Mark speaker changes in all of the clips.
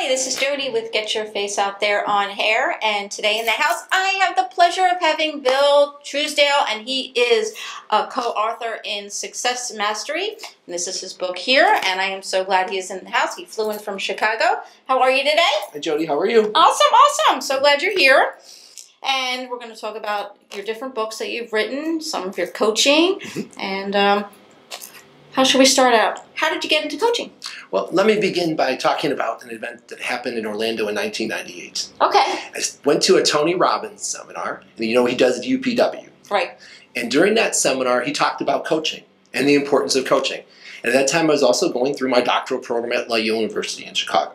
Speaker 1: Hi, this is Jody with Get Your Face Out There on Hair, and today in the house I have the pleasure of having Bill Truesdale, and he is a co-author in Success Mastery, and this is his book here, and I am so glad he is in the house. He flew in from Chicago. How are you today?
Speaker 2: Hi Jody, how are you?
Speaker 1: Awesome. So glad you're here. And we're going to talk about your different books that you've written, some of your coaching, and how should we start out? How did you get into coaching?
Speaker 2: Well, let me begin by talking about an event that happened in Orlando in 1998.
Speaker 1: Okay.
Speaker 2: I went to a Tony Robbins seminar, and you know he does at UPW.
Speaker 1: Right.
Speaker 2: And during that seminar, he talked about coaching and the importance of coaching. And at that time, I was also going through my doctoral program at Loyola University in Chicago.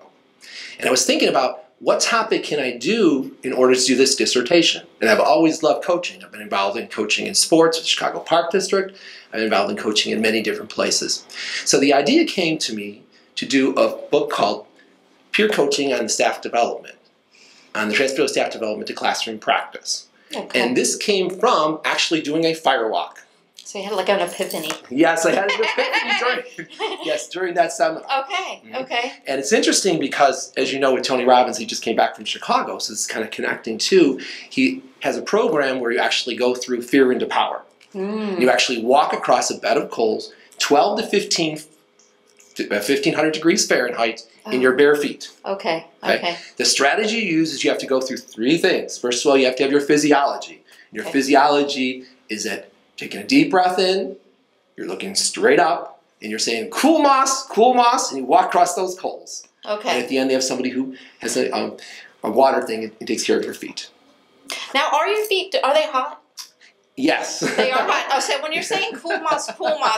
Speaker 2: And I was thinking about what topic can I do in order to do this dissertation? And I've always loved coaching. I've been involved in coaching in sports with Chicago Park District. I've been involved in coaching in many different places. So the idea came to me to do a book called Peer Coaching on Staff Development, on the transfer of staff development to classroom practice.
Speaker 1: Okay.
Speaker 2: And this came from actually doing a firewalk.
Speaker 1: So you had like an epiphany.
Speaker 2: Yes, I had an epiphany during that seminar.
Speaker 1: Okay, okay.
Speaker 2: And it's interesting because, as you know, with Tony Robbins, he just came back from Chicago, so it's kind of connecting too. He has a program where you actually go through Fear into Power. You actually walk across a bed of coals, 12 to 1500 degrees Fahrenheit, in your bare feet.
Speaker 1: Okay.
Speaker 2: The strategy you use is you have to go through three things. First of all, you have to have your physiology. Your physiology is that taking a deep breath in, you're looking straight up, and you're saying, cool moss, and you walk across those coals.
Speaker 1: Okay.
Speaker 2: And at the end, they have somebody who has a water thing and takes care of your feet.
Speaker 1: Now, are your feet, are they hot?
Speaker 2: Yes.
Speaker 1: They are hot. Oh, so when you're saying cool moss,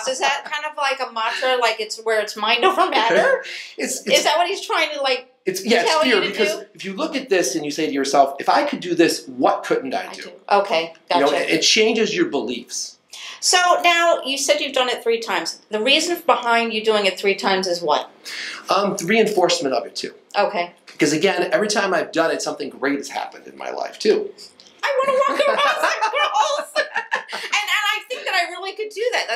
Speaker 1: is that kind of like a mantra, like it's where it's mind over matter? Is that what he's trying to like
Speaker 2: it's
Speaker 1: tell
Speaker 2: fear,
Speaker 1: you to
Speaker 2: because
Speaker 1: do?
Speaker 2: if you look at this and you say to yourself, if I could do this, what couldn't I do?
Speaker 1: Okay, gotcha.
Speaker 2: You know, it changes your beliefs.
Speaker 1: So now, you said you've done it 3 times. The reason behind you doing it 3 times is what?
Speaker 2: The reinforcement of it, too.
Speaker 1: Okay.
Speaker 2: Because, again, every time I've done it, something great has happened in my life, too.
Speaker 1: I want to walk across the coals. And I think that I really could do that.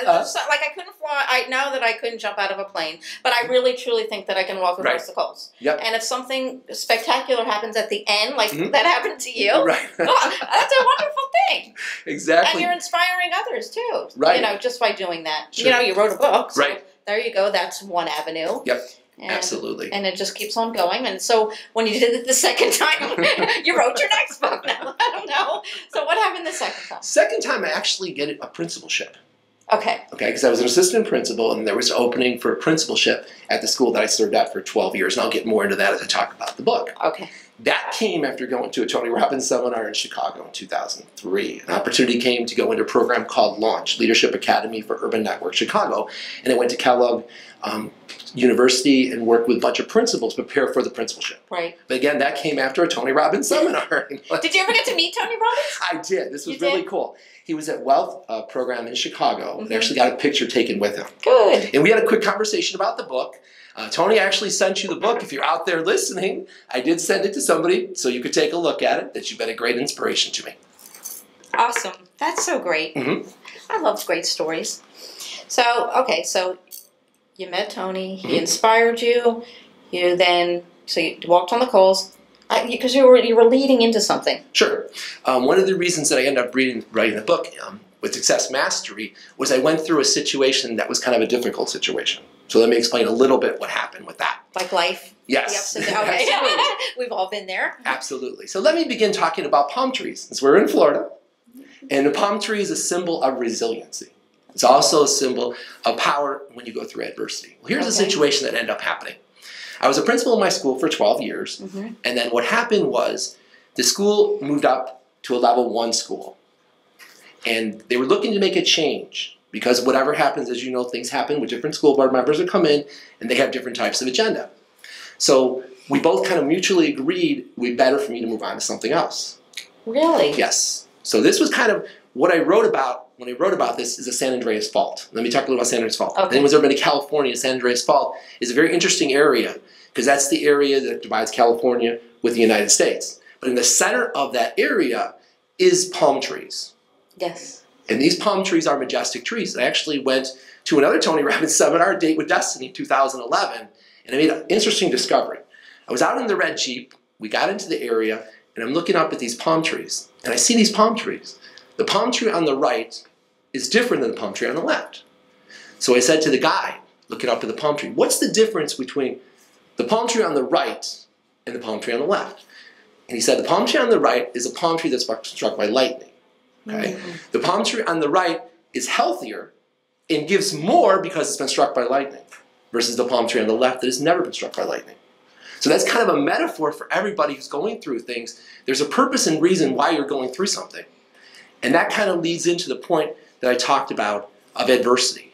Speaker 1: Like, I couldn't fly. I know that I couldn't jump out of a plane, but I really, truly think that I can walk across the coals.
Speaker 2: Yep.
Speaker 1: And if something spectacular happens at the end, like that happened to you,
Speaker 2: right.
Speaker 1: Well, that's a wonderful thing.
Speaker 2: Exactly.
Speaker 1: And you're inspiring others, too.
Speaker 2: Right.
Speaker 1: You know, just by doing that.
Speaker 2: Sure.
Speaker 1: You know, you wrote a book. So
Speaker 2: right.
Speaker 1: There you go. That's one avenue.
Speaker 2: Yep.
Speaker 1: And,
Speaker 2: absolutely.
Speaker 1: And it just keeps on going. And so when you did it the second time, you wrote your next book now. I don't know. So what happened the second time?
Speaker 2: Second time, I actually get a principalship.
Speaker 1: Okay.
Speaker 2: Okay, because I was an assistant principal, and there was an opening for a principalship at the school that I served at for 12 years, and I'll get more into that as I talk about the book.
Speaker 1: Okay.
Speaker 2: That came after going to a Tony Robbins seminar in Chicago in 2003. An opportunity came to go into a program called Launch, Leadership Academy for Urban Network Chicago, and I went to Kellogg University and worked with a bunch of principals to prepare for the principalship.
Speaker 1: Right.
Speaker 2: But again, that came after a Tony Robbins seminar.
Speaker 1: Did you ever get to meet Tony Robbins?
Speaker 2: I did. This was really cool. He was at Wealth program in Chicago. I actually got a picture taken with him.
Speaker 1: Good.
Speaker 2: And we had a quick conversation about the book. Tony actually sent you the book. If you're out there listening, I did send it to somebody so you could take a look at it. That you've been a great inspiration to me.
Speaker 1: Awesome. That's so great. I love great stories. So, okay, so you met Tony. He inspired you. You walked on the coals. Because you were leading into something. Sure.
Speaker 2: One of the reasons that I ended up writing the book with Success Mastery was I went through a situation that was kind of a difficult situation. So let me explain a little bit what happened with that.
Speaker 1: Like life?
Speaker 2: Yes.
Speaker 1: The ups and downs. Okay. We've all been there.
Speaker 2: Absolutely. So let me begin talking about palm trees, since we're in Florida. And the palm tree is a symbol of resiliency. It's also a symbol of power when you go through adversity. Well, here's a situation that ended up happening. I was a principal in my school for 12 years, and then what happened was the school moved up to a level 1 school. And they were looking to make a change because whatever happens, as you know, things happen with different school board members that come in and they have different types of agenda. So we both kind of mutually agreed it would be better for me to move on to something else.
Speaker 1: Really?
Speaker 2: Yes. So this was kind of what I wrote about when I wrote about this is the San Andreas Fault. Let me talk a little about San Andreas Fault.
Speaker 1: Okay.
Speaker 2: If anyone's ever been to California, San Andreas Fault is a very interesting area because that's the area that divides California with the United States. But in the center of that area is palm trees.
Speaker 1: Yes.
Speaker 2: And these palm trees are majestic trees. I actually went to another Tony Robbins seminar, Date with Destiny, 2011, and I made an interesting discovery. I was out in the red Jeep. We got into the area, and I'm looking up at these palm trees. And I see these palm trees. The palm tree on the right is different than the palm tree on the left. So I said to the guy, looking up at the palm tree, what's the difference between the palm tree on the right and the palm tree on the left? And he said, the palm tree on the right is a palm tree that's struck by lightning. Okay? Mm-hmm. The palm tree on the right is healthier and gives more because it's been struck by lightning, versus the palm tree on the left that has never been struck by lightning. So that's kind of a metaphor for everybody who's going through things. There's a purpose and reason why you're going through something. And that kind of leads into the point that I talked about of adversity.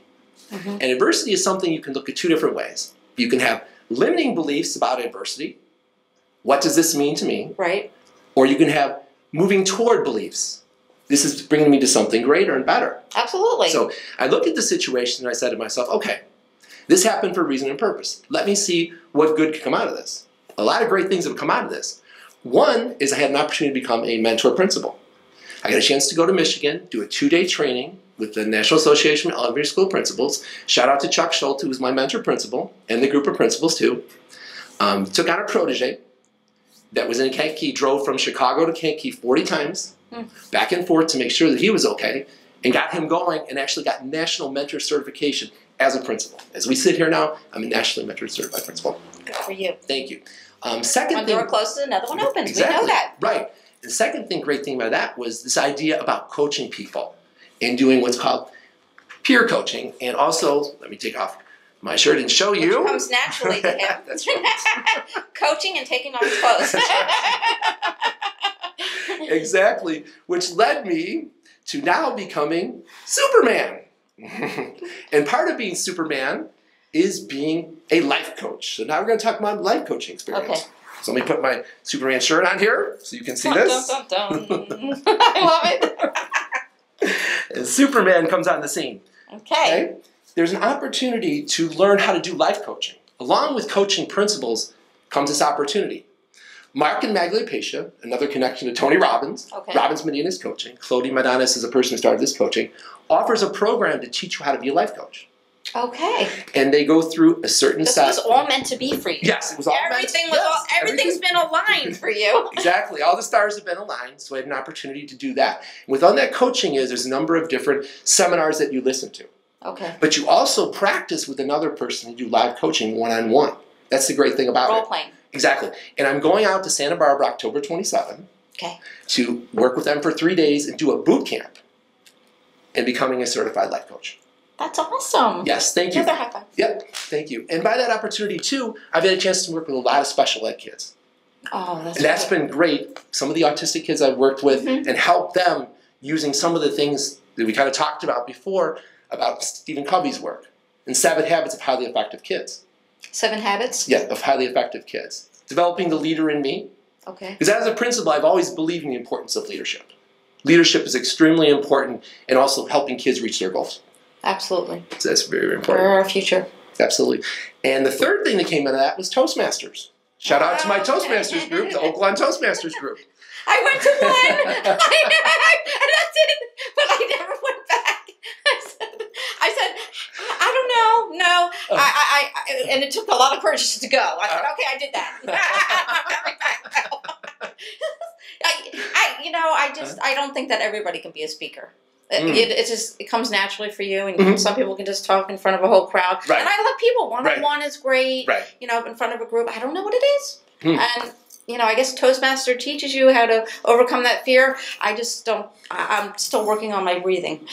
Speaker 2: Mm-hmm. And adversity is something you can look at two different ways. You can have limiting beliefs about adversity. What does this mean to me?
Speaker 1: Right.
Speaker 2: Or you can have moving toward beliefs. This is bringing me to something greater and better.
Speaker 1: Absolutely.
Speaker 2: So I looked at the situation and I said to myself, okay, this happened for a reason and purpose. Let me see what good could come out of this. A lot of great things have come out of this. One is I had an opportunity to become a mentor principal. I got a chance to go to Michigan, do a 2-day training with the National Association of Elementary School Principals. Shout out to Chuck Schultz, who was my mentor principal, and the group of principals too. Took on a protege that was in Kankakee, drove from Chicago to Kankakee 40 times, back and forth to make sure that he was okay, and got him going and actually got national mentor certification as a principal. As we sit here now, I'm a nationally mentor certified principal.
Speaker 1: Good for you.
Speaker 2: Thank you. Second
Speaker 1: one
Speaker 2: thing,
Speaker 1: door closes, another one opens.
Speaker 2: Exactly,
Speaker 1: we know that.
Speaker 2: Right. The second thing, great thing about that was this idea about coaching people and doing what's called peer coaching. And also, let me take off my shirt and show you.
Speaker 1: Which comes naturally to him. That's right. Coaching and taking off his clothes.
Speaker 2: Exactly. Which led me to now becoming Superman. And part of being Superman is being a life coach. So now we're going to talk about life coaching experience. Okay. So let me put my Superman shirt on here so you can see this.
Speaker 1: Dun, dun, dun. I love
Speaker 2: it. And Superman comes on the scene.
Speaker 1: Okay.
Speaker 2: There's an opportunity to learn how to do life coaching. Along with coaching principles comes this opportunity. Mark and Maglia Pescia, another connection to Tony Robbins, Robbins Medina's coaching, Claudia Madanes is a person who started this coaching, offers a program to teach you how to be a life coach.
Speaker 1: Okay.
Speaker 2: And they go through a certain set.
Speaker 1: This was all meant to be for you.
Speaker 2: Yes, it was all
Speaker 1: everything's been aligned for you.
Speaker 2: Exactly. All the stars have been aligned, so I had an opportunity to do that. And within that coaching there's a number of different seminars that you listen to.
Speaker 1: Okay.
Speaker 2: But you also practice with another person and do live coaching one-on-one. That's the great thing about it.
Speaker 1: Role playing.
Speaker 2: Exactly. And I'm going out to Santa Barbara October 27 to work with them for 3 days and do a boot camp and becoming a certified life coach.
Speaker 1: That's awesome.
Speaker 2: Yes, thank you.
Speaker 1: Another high five.
Speaker 2: Yep, thank you. And by that opportunity, too, I've had a chance to work with a lot of special ed kids.
Speaker 1: Oh,
Speaker 2: that's been great. Some of the autistic kids I've worked with and helped them using some of the things that we kind of talked about before about Stephen Covey's work and 7 Habits of Highly Effective Kids.
Speaker 1: 7 Habits?
Speaker 2: Yeah, of highly effective kids. Developing the leader in me. Okay. Because as a principal, I've always believed in the importance of leadership. Leadership is extremely important and also helping kids reach their goals.
Speaker 1: Absolutely.
Speaker 2: So that's very, very important.
Speaker 1: For our future.
Speaker 2: Absolutely. And the third thing that came out of that was Toastmasters. Shout out to my Toastmasters group, the Oakland Toastmasters group.
Speaker 1: I went to one, and that's it, but I never went back. I said, I don't know, no. And it took a lot of courage to go. I said, okay, I did that. I'm coming back. I don't think that everybody can be a speaker. It comes naturally for you, and some people can just talk in front of a whole crowd. Right. And I love people. One-on-one is great. Right. In front of a group. I don't know what it is. And I guess Toastmaster teaches you how to overcome that fear. I just don't. I'm still working on my breathing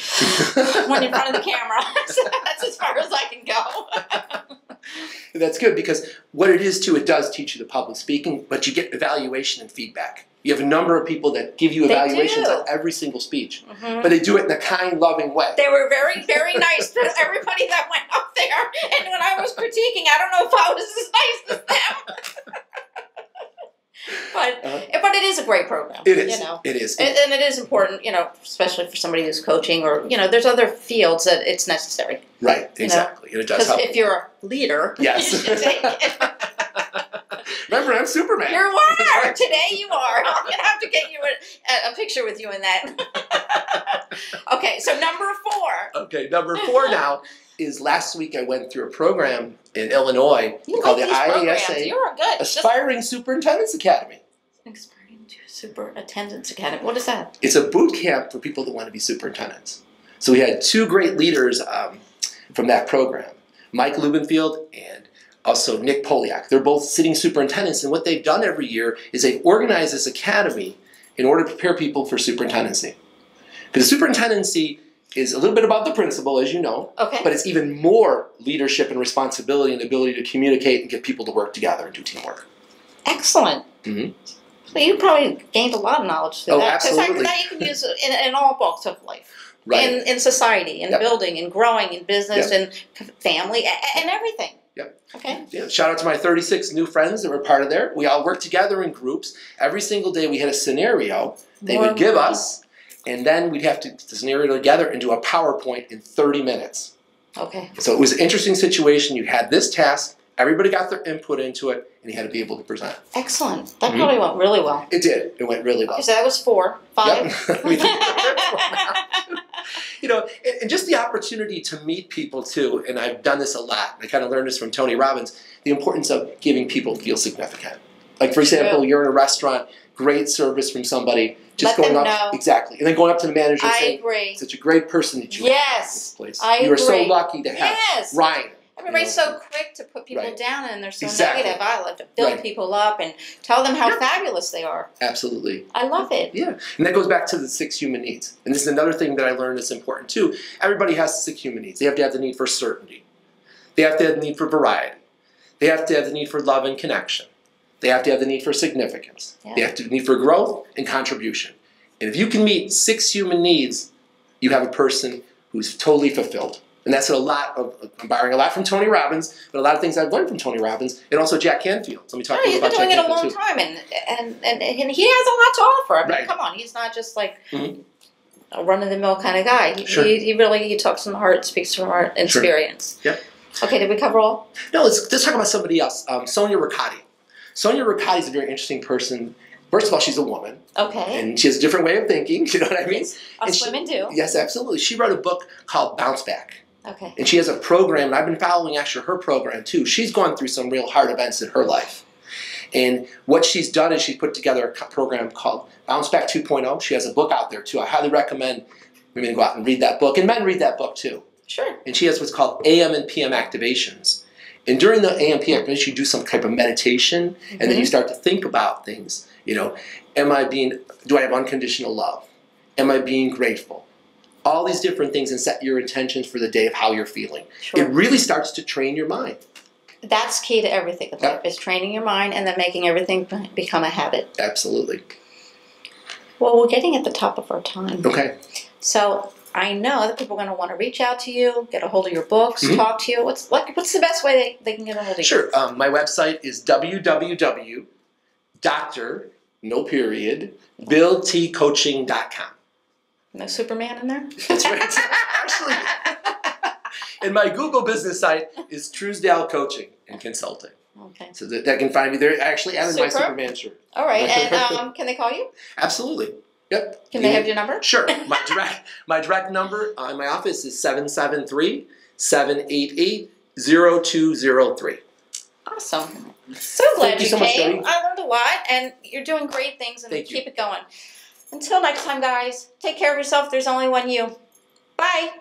Speaker 1: when in front of the camera. So that's as far as I can go.
Speaker 2: That's good because what it is too, it does teach you the public speaking, but you get evaluation and feedback. You have a number of people that give you evaluations on every single speech, but they do it in a kind, loving way.
Speaker 1: They were very, very nice to everybody that went up there. And when I was critiquing, I don't know if I was as nice as them. But it is a great program.
Speaker 2: It is. It is.
Speaker 1: And it is important, especially for somebody who's coaching or, there's other fields that it's necessary.
Speaker 2: Right, exactly. And it does help.
Speaker 1: Because if you're a leader,
Speaker 2: yes.
Speaker 1: You should take it.
Speaker 2: Remember, I'm Superman.
Speaker 1: You are. Today you are. I'm going to have to get you a picture with you in that. Okay, so number 4.
Speaker 2: Okay, number 4 now is last week I went through a program in Illinois called the IASA
Speaker 1: You're good.
Speaker 2: Aspiring Superintendents Academy.
Speaker 1: Aspiring Superintendents Academy. What is that?
Speaker 2: It's a boot camp for people that want to be superintendents. So we had two great leaders from that program, Mike Lubenfield and also Nick Poliak. They're both sitting superintendents, and what they've done every year is they've organized this academy in order to prepare people for superintendency. Because superintendency is a little bit about the principal, as you know, but it's even more leadership and responsibility and the ability to communicate and get people to work together and do teamwork.
Speaker 1: Excellent.
Speaker 2: Mm-hmm.
Speaker 1: So you probably gained a lot of knowledge through that.
Speaker 2: Absolutely.
Speaker 1: That you can use in all walks of life.
Speaker 2: Right.
Speaker 1: In society, in building, in growing, in business, in family, and everything.
Speaker 2: Yep.
Speaker 1: Okay.
Speaker 2: Yeah. Shout out to my 36 new friends that were part of there. We all worked together in groups. Every single day we had a scenario they would give us, and then we'd have to put the scenario together and do a PowerPoint in 30 minutes.
Speaker 1: Okay.
Speaker 2: So it was an interesting situation. You had this task, everybody got their input into it, and you had to be able to present.
Speaker 1: Excellent. That probably went really well.
Speaker 2: It did. It went really well.
Speaker 1: Okay, so that was 4, 5.
Speaker 2: Yep. You know, and just the opportunity to meet people too, and I've done this a lot. I kind of learned this from Tony Robbins, the importance of giving people feel significant. Like, for example, you're in a restaurant, great service from somebody, just
Speaker 1: Let
Speaker 2: going
Speaker 1: them
Speaker 2: up,
Speaker 1: know.
Speaker 2: Exactly, and then going up to the manager and
Speaker 1: I
Speaker 2: saying,
Speaker 1: agree.
Speaker 2: such a great person that you have in this place.
Speaker 1: I
Speaker 2: You are so
Speaker 1: agree.
Speaker 2: lucky to have Ryan.
Speaker 1: Everybody's so quick to put people
Speaker 2: Right.
Speaker 1: down, and they're so
Speaker 2: Exactly.
Speaker 1: negative. I love to build people up and tell them how fabulous they are.
Speaker 2: Absolutely.
Speaker 1: I love it.
Speaker 2: Yeah, and that goes back to the 6 human needs. And this is another thing that I learned that's important too. Everybody has 6 human needs. They have to have the need for certainty. They have to have the need for variety. They have to have the need for love and connection. They have to have the need for significance.
Speaker 1: Yeah.
Speaker 2: They have to have the need for growth and contribution. And if you can meet 6 human needs, you have a person who's totally fulfilled. And that's I'm borrowing a lot from Tony Robbins, but a lot of things I've learned from Tony Robbins, and also Jack Canfield. So let me talk a little about Jack
Speaker 1: He's been doing it a
Speaker 2: Canfield
Speaker 1: long
Speaker 2: too.
Speaker 1: time, and he has a lot to offer. I mean,
Speaker 2: Right.
Speaker 1: come on, he's not just like a run-of-the-mill kind of guy.
Speaker 2: Sure.
Speaker 1: He really talks from the heart, speaks from heart, and experience.
Speaker 2: Yep.
Speaker 1: Okay, did we cover all?
Speaker 2: No, let's talk about somebody else. Sonia Riccati. Sonia Riccati is a very interesting person. First of all, she's a woman.
Speaker 1: Okay.
Speaker 2: And she has a different way of thinking, you know what I mean?
Speaker 1: Us women do.
Speaker 2: Yes, absolutely. She wrote a book called Bounce Back.
Speaker 1: Okay.
Speaker 2: And she has a program, and I've been following actually her program too. She's gone through some real hard events in her life. And what she's done is she's put together a program called Bounce Back 2.0. She has a book out there too. I highly recommend women go out and read that book, and men read that book too.
Speaker 1: Sure.
Speaker 2: And she has what's called AM and PM activations. And during the AM PM activation, you do some type of meditation, and then you start to think about things. You know, do I have unconditional love? Am I being grateful? All these different things, and set your intentions for the day of how you're feeling.
Speaker 1: Sure.
Speaker 2: It really starts to train your mind.
Speaker 1: That's key to everything in life, is training your mind and then making everything become a habit.
Speaker 2: Absolutely.
Speaker 1: Well, we're getting at the top of our time.
Speaker 2: Okay.
Speaker 1: So I know that people are going to want to reach out to you, get a hold of your books, talk to you. What's the best way they can get a hold of you?
Speaker 2: Sure. My website is www.BillTCoaching.com.
Speaker 1: No Superman in there?
Speaker 2: That's right. Actually, and my Google business site is Truesdale Coaching and Consulting.
Speaker 1: Okay.
Speaker 2: So that can find me there. Actually, and in my Superman shirt.
Speaker 1: All right. And can they call you?
Speaker 2: Absolutely. Yep.
Speaker 1: Can they have your number?
Speaker 2: Sure. My direct number in my office is 773-788-0203.
Speaker 1: Awesome. So glad
Speaker 2: Thank you
Speaker 1: you
Speaker 2: so much,
Speaker 1: came.
Speaker 2: Jody.
Speaker 1: I learned a lot, and you're doing great things, and
Speaker 2: Thank
Speaker 1: keep
Speaker 2: you.
Speaker 1: it going. Until next time, guys, take care of yourself. There's only one you. Bye.